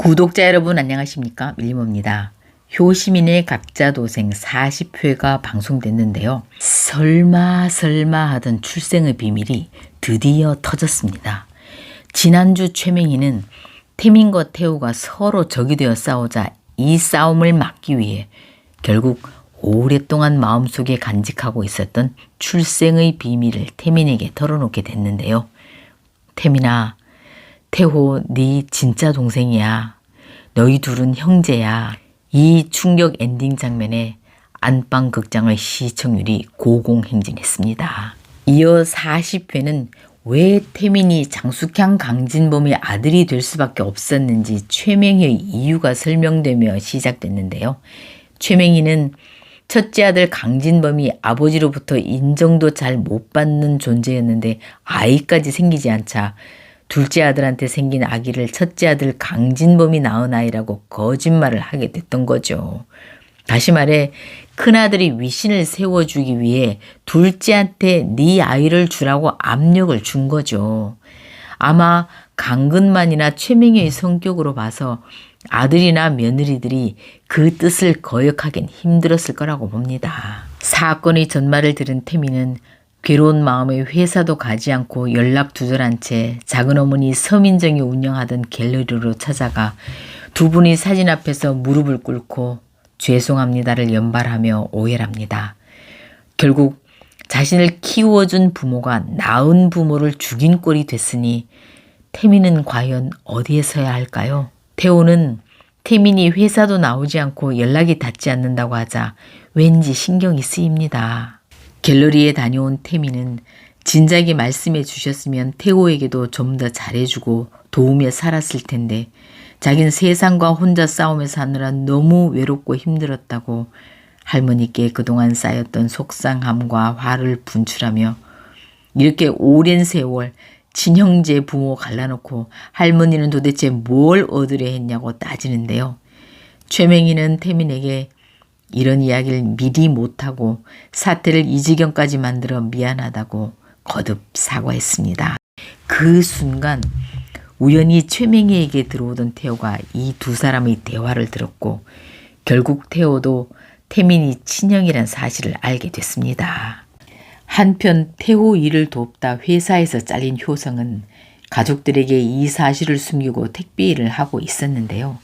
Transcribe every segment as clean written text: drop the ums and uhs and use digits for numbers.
구독자 여러분 안녕하십니까? 밀림입니다. 효시민의 각자도생 40회가 방송됐는데요. 설마 하던 출생의 비밀이 드디어 터졌습니다. 지난주 최맹희는 태민과 태호가 서로 적이 되어 싸우자 이 싸움을 막기 위해 결국 오랫동안 마음속에 간직하고 있었던 출생의 비밀을 태민에게 털어놓게 됐는데요. 태민아, 태호 네 진짜 동생이야. 너희 둘은 형제야. 이 충격 엔딩 장면에 안방 극장의 시청률이 고공행진했습니다. 이어 40회는 왜 태민이 장숙향 강진범의 아들이 될 수밖에 없었는지 최맹희의 이유가 설명되며 시작됐는데요. 최맹희는 첫째 아들 강진범이 아버지로부터 인정도 잘 못 받는 존재였는데 아이까지 생기지 않자 둘째 아들한테 생긴 아기를 첫째 아들 강진범이 낳은 아이라고 거짓말을 하게 됐던 거죠. 다시 말해 큰아들이 위신을 세워주기 위해 둘째한테 네 아이를 주라고 압력을 준 거죠. 아마 강근만이나 최맹희의 성격으로 봐서 아들이나 며느리들이 그 뜻을 거역하긴 힘들었을 거라고 봅니다. 사건의 전말을 들은 태민은 괴로운 마음에 회사도 가지 않고 연락 두절한 채 작은어머니 서민정이 운영하던 갤러리로 찾아가 두 분이 사진 앞에서 무릎을 꿇고 죄송합니다를 연발하며 오열합니다. 결국 자신을 키워준 부모가 낳은 부모를 죽인 꼴이 됐으니 태민은 과연 어디에 서야 할까요? 태호는 태민이 회사도 나오지 않고 연락이 닿지 않는다고 하자 왠지 신경이 쓰입니다. 갤러리에 다녀온 태민은 진작에 말씀해 주셨으면 태호에게도 좀 더 잘해주고 도우며 살았을 텐데 자긴 세상과 혼자 싸우며 사느라 너무 외롭고 힘들었다고 할머니께 그동안 쌓였던 속상함과 화를 분출하며 이렇게 오랜 세월 친형제 부모 갈라놓고 할머니는 도대체 뭘 얻으려 했냐고 따지는데요. 최맹희는 태민에게 이런 이야기를 미리 못하고 사태를 이 지경까지 만들어 미안하다고 거듭 사과했습니다. 그 순간 우연히 최맹희에게 들어오던 태호가 이 두 사람의 대화를 들었고 결국 태호도 태민이 친형이란 사실을 알게 됐습니다. 한편 태호 일을 돕다 회사에서 잘린 효성은 가족들에게 이 사실을 숨기고 택배 일을 하고 있었는데요.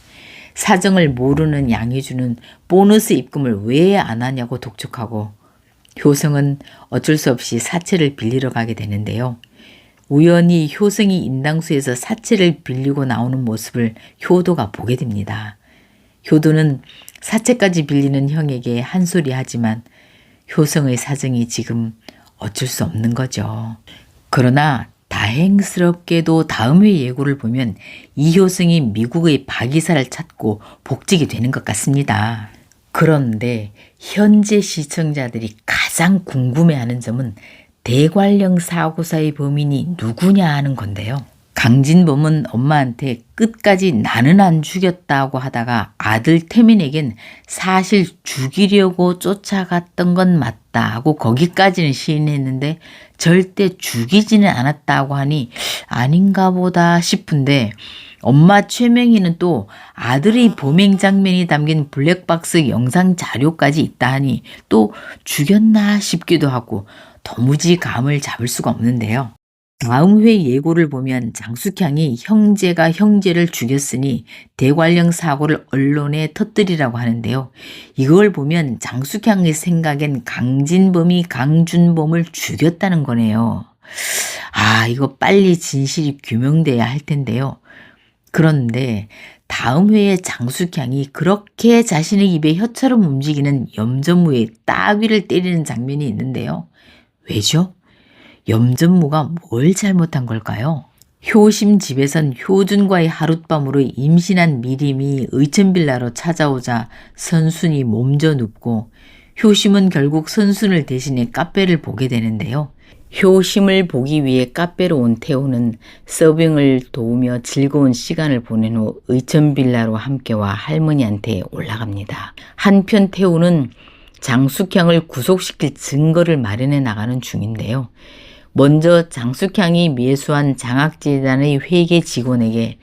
사정을 모르는 양혜주는 보너스 입금을 왜 안 하냐고 독촉하고 효성은 어쩔 수 없이 사채를 빌리러 가게 되는데요. 우연히 효성이 인당수에서 사채를 빌리고 나오는 모습을 효도가 보게 됩니다. 효도는 사채까지 빌리는 형에게 한 소리 하지만 효성의 사정이 지금 어쩔 수 없는 거죠. 그러나 다행스럽게도 다음 회 예고를 보면 이효성이 미국의 박이사를 찾고 복직이 되는 것 같습니다. 그런데 현재 시청자들이 가장 궁금해하는 점은 대관령 사고사의 범인이 누구냐 하는 건데요. 강진범은 엄마한테 끝까지 나는 안 죽였다고 하다가 아들 태민에겐 사실 죽이려고 쫓아갔던 건 맞다 하고 거기까지는 시인했는데 절대 죽이지는 않았다고 하니 아닌가 보다 싶은데 엄마 최맹희는 또 아들의 범행 장면이 담긴 블랙박스 영상 자료까지 있다 하니 또 죽였나 싶기도 하고 도무지 감을 잡을 수가 없는데요. 다음 회 예고를 보면 장숙향이 형제가 형제를 죽였으니 대관령 사고를 언론에 터뜨리라고 하는데요. 이걸 보면 장숙향의 생각엔 강진범이 강준범을 죽였다는 거네요. 이거 빨리 진실이 규명돼야 할 텐데요. 그런데 다음 회에 장숙향이 그렇게 자신의 입에 혀처럼 움직이는 염전무에 따귀를 때리는 장면이 있는데요. 왜죠? 염전무가 뭘 잘못한 걸까요? 효심 집에선 효준과의 하룻밤으로 임신한 미림이 의천빌라로 찾아오자 선순이 몸져 눕고 효심은 결국 선순을 대신해 카페를 보게 되는데요. 효심을 보기 위해 카페로 온 태호는 서빙을 도우며 즐거운 시간을 보낸 후 의천빌라로 함께와 할머니한테 올라갑니다. 한편 태호는 장숙향을 구속시킬 증거를 마련해 나가는 중인데요. 먼저 장숙향이 매수한 장학재단의 회계 직원에게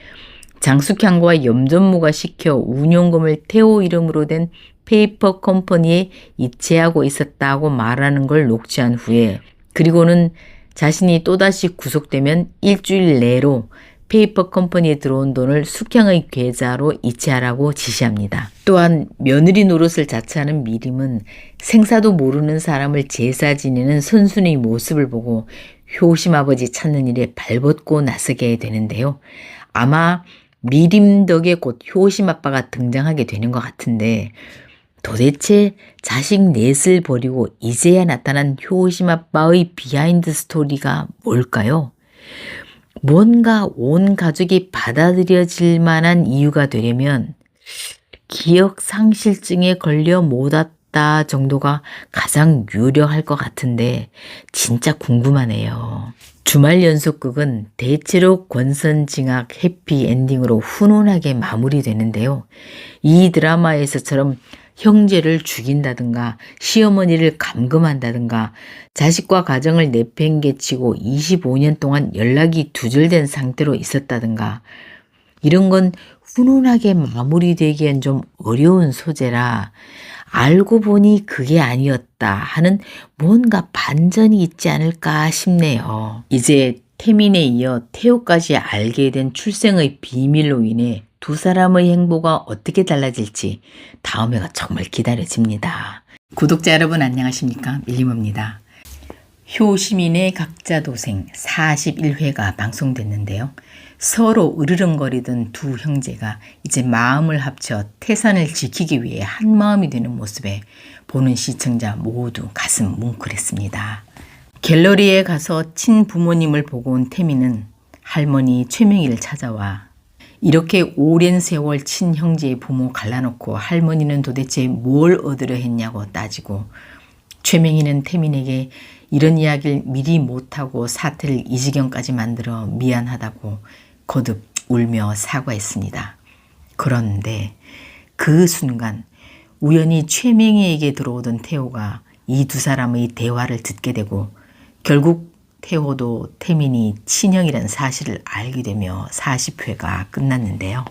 장숙향과 염전무가 시켜 운용금을 태호 이름으로 된 페이퍼 컴퍼니에 이체하고 있었다고 말하는 걸 녹취한 후에, 그리고는 자신이 또다시 구속되면 일주일 내로 페이퍼 컴퍼니에 들어온 돈을 숙향의 계좌로 이체하라고 지시합니다. 또한 며느리 노릇을 자처하는 미림은 생사도 모르는 사람을 제사 지내는 선순의 모습을 보고 효심 아버지 찾는 일에 발벗고 나서게 되는데요. 아마 미림 덕에 곧 효심 아빠가 등장하게 되는 것 같은데, 도대체 자식 넷을 버리고 이제야 나타난 효심 아빠의 비하인드 스토리가 뭘까요? 뭔가 온 가족이 받아들여질 만한 이유가 되려면 기억상실증에 걸려 못 왔다 정도가 가장 유력할 것 같은데 진짜 궁금하네요. 주말 연속극은 대체로 권선징악 해피엔딩으로 훈훈하게 마무리되는데요. 이 드라마에서처럼 형제를 죽인다든가 시어머니를 감금한다든가 자식과 가정을 내팽개치고 25년 동안 연락이 두절된 상태로 있었다든가 이런 건 훈훈하게 마무리되기엔 좀 어려운 소재라 알고 보니 그게 아니었다 하는 뭔가 반전이 있지 않을까 싶네요. 이제 태민에 이어 태호까지 알게 된 출생의 비밀로 인해 두 사람의 행보가 어떻게 달라질지 다음 회가 정말 기다려집니다. 구독자 여러분 안녕하십니까? 밀림입니다. 효시민의 각자 도생 41회가 방송됐는데요. 서로 으르렁거리던 두 형제가 이제 마음을 합쳐 태산을 지키기 위해 한마음이 되는 모습에 보는 시청자 모두 가슴 뭉클했습니다. 갤러리에 가서 친부모님을 보고 온 태민은 할머니 최명희를 찾아와 이렇게 오랜 세월 친형제의 부모 갈라놓고 할머니는 도대체 뭘 얻으려 했냐고 따지고 최명희는 태민에게 이런 이야기를 미리 못하고 사태를 이 지경까지 만들어 미안하다고 거듭 울며 사과했습니다. 그런데 그 순간 우연히 최명희에게 들어오던 태호가 이 두 사람의 대화를 듣게 되고 결국 태호도 태민이 친형이란 사실을 알게 되며 40회가 끝났는데요.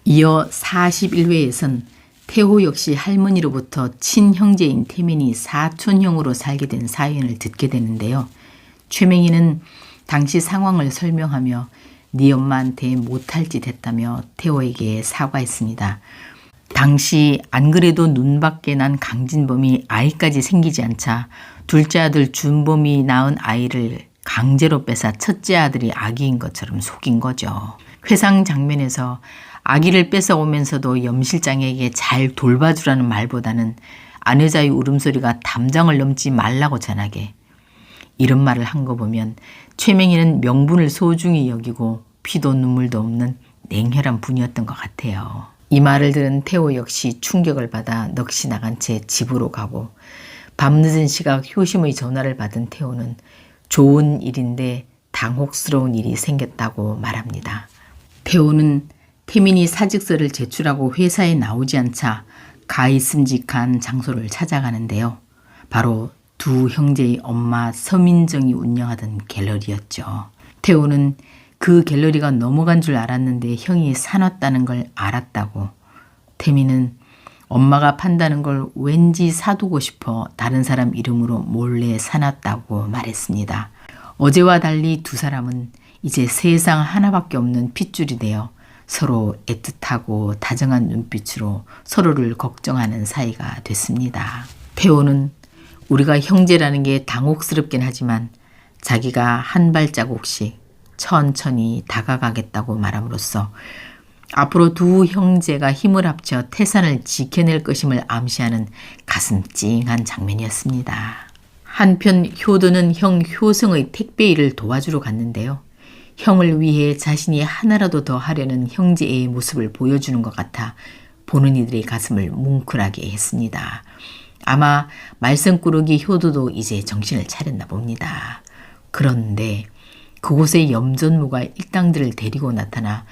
이어 41회에선 태호 역시 할머니로부터 친형제인 태민이 사촌형으로 살게 된 사연을 듣게 되는데요. 최명희는 당시 상황을 설명하며 네 엄마한테 못할 짓 했다며 태호에게 사과했습니다. 당시 안 그래도 눈밖에 난 강진범이 아이까지 생기지 않자 둘째 아들 준범이 낳은 아이를 강제로 뺏어 첫째 아들이 아기인 것처럼 속인 거죠. 회상 장면에서 아기를 뺏어오면서도 염 실장에게 잘 돌봐주라는 말보다는 아내자의 울음소리가 담장을 넘지 말라고 전하게 이런 말을 한 거 보면 최명희는 명분을 소중히 여기고 피도 눈물도 없는 냉혈한 분이었던 것 같아요. 이 말을 들은 태호 역시 충격을 받아 넋이 나간 채 집으로 가고 밤늦은 시각 효심의 전화를 받은 태호는 좋은 일인데 당혹스러운 일이 생겼다고 말합니다. 태호는 태민이 사직서를 제출하고 회사에 나오지 않자 가있음직한 장소를 찾아가는데요. 바로 두 형제의 엄마 서민정이 운영하던 갤러리였죠. 태호는 그 갤러리가 넘어간 줄 알았는데 형이 사놨다는 걸 알았다고, 태민은 엄마가 판다는 걸 왠지 사두고 싶어 다른 사람 이름으로 몰래 사놨다고 말했습니다. 어제와 달리 두 사람은 이제 세상 하나밖에 없는 핏줄이 되어 서로 애틋하고 다정한 눈빛으로 서로를 걱정하는 사이가 됐습니다. 태호는 우리가 형제라는 게 당혹스럽긴 하지만 자기가 한 발자국씩 천천히 다가가겠다고 말함으로써 앞으로 두 형제가 힘을 합쳐 태산을 지켜낼 것임을 암시하는 가슴 찡한 장면이었습니다. 한편 효도는 형 효성의 택배 일을 도와주러 갔는데요. 형을 위해 자신이 하나라도 더 하려는 형제의 모습을 보여주는 것 같아 보는 이들의 가슴을 뭉클하게 했습니다. 아마 말썽꾸러기 효도도 이제 정신을 차렸나 봅니다. 그런데 그곳에 염전무가 일당들을 데리고 나타나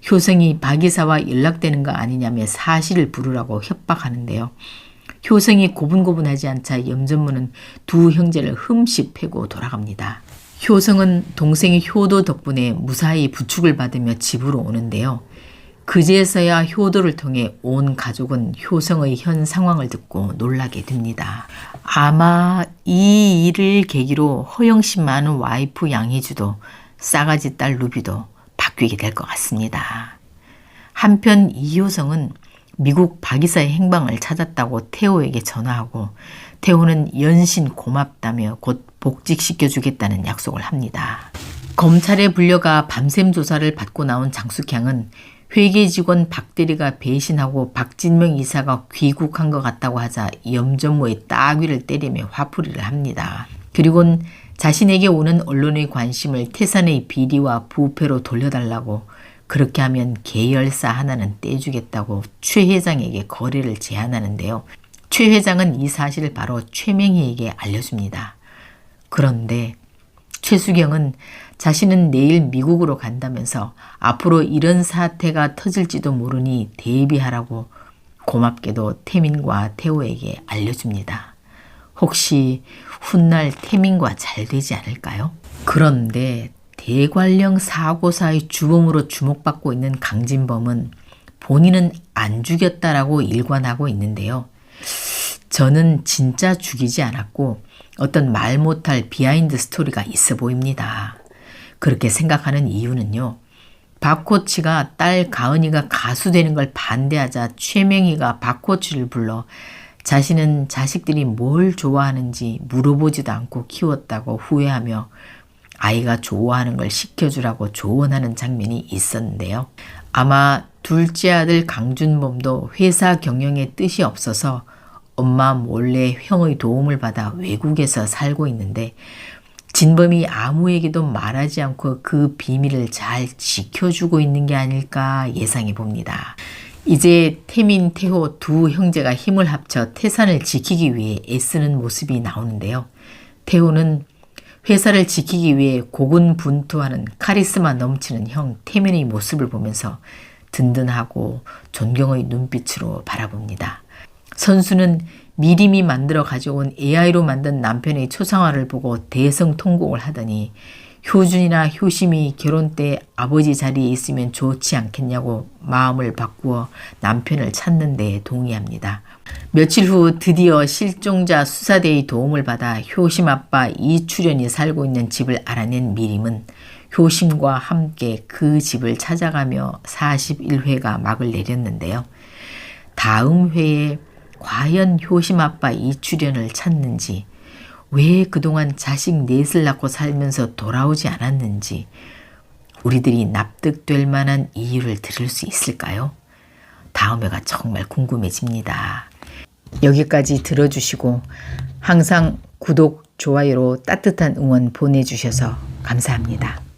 효성이 박이사와 연락되는 거 아니냐며 사실을 부르라고 협박하는데요. 효성이 고분고분하지 않자 염전무는 두 형제를 흠씩 패고 돌아갑니다. 효성은 동생의 효도 덕분에 무사히 부축을 받으며 집으로 오는데요. 그제서야 효도를 통해 온 가족은 효성의 현 상황을 듣고 놀라게 됩니다. 아마 이 일을 계기로 허영심 많은 와이프 양혜주도 싸가지 딸 루비도 바뀌게 될 것 같습니다. 한편 이효성은 미국 박이사의 행방을 찾았다고 태호에게 전화하고 태호는 연신 고맙다며 곧 복직시켜주겠다는 약속을 합니다. 검찰에 불려가 밤샘 조사를 받고 나온 장숙향은 회계 직원 박 대리가 배신하고 박진명 이사가 귀국한 것 같다고 하자 염전무의 따귀를 때리며 화풀이를 합니다. 그리고는 자신에게 오는 언론의 관심을 태산의 비리와 부패로 돌려달라고 그렇게 하면 계열사 하나는 떼주겠다고 최 회장에게 거래를 제안하는데요. 최 회장은 이 사실을 바로 최명희에게 알려줍니다. 그런데 최수경은 자신은 내일 미국으로 간다면서 앞으로 이런 사태가 터질지도 모르니 대비하라고 고맙게도 태민과 태호에게 알려줍니다. 혹시 훗날 태민과 잘 되지 않을까요? 그런데 대관령 사고사의 주범으로 주목받고 있는 강진범은 본인은 안 죽였다라고 일관하고 있는데요. 저는 진짜 죽이지 않았고 어떤 말 못할 비하인드 스토리가 있어 보입니다. 그렇게 생각하는 이유는요. 박코치가 딸 가은이가 가수 되는 걸 반대하자 최명희가 박코치를 불러 자신은 자식들이 뭘 좋아하는지 물어보지도 않고 키웠다고 후회하며 아이가 좋아하는 걸 시켜주라고 조언하는 장면이 있었는데요. 아마 둘째 아들 강준범도 회사 경영에 뜻이 없어서 엄마 몰래 형의 도움을 받아 외국에서 살고 있는데 진범이 아무에게도 말하지 않고 그 비밀을 잘 지켜주고 있는 게 아닐까 예상해 봅니다. 이제 태민, 태호 두 형제가 힘을 합쳐 태산을 지키기 위해 애쓰는 모습이 나오는데요. 태호는 회사를 지키기 위해 고군분투하는 카리스마 넘치는 형 태민의 모습을 보면서 든든하고 존경의 눈빛으로 바라봅니다. 선수는 미림이 만들어 가져온 AI로 만든 남편의 초상화를 보고 대성통곡을 하더니 효준이나 효심이 결혼 때 아버지 자리에 있으면 좋지 않겠냐고 마음을 바꾸어 남편을 찾는 데 동의합니다. 며칠 후 드디어 실종자 수사대의 도움을 받아 효심 아빠 이출연이 살고 있는 집을 알아낸 미림은 효심과 함께 그 집을 찾아가며 41회가 막을 내렸는데요. 다음 회에 과연 효심 아빠 이출연을 찾는지, 왜 그동안 자식 넷을 낳고 살면서 돌아오지 않았는지 우리들이 납득될 만한 이유를 들을 수 있을까요? 다음 회가 정말 궁금해집니다. 여기까지 들어주시고 항상 구독, 좋아요로 따뜻한 응원 보내주셔서 감사합니다.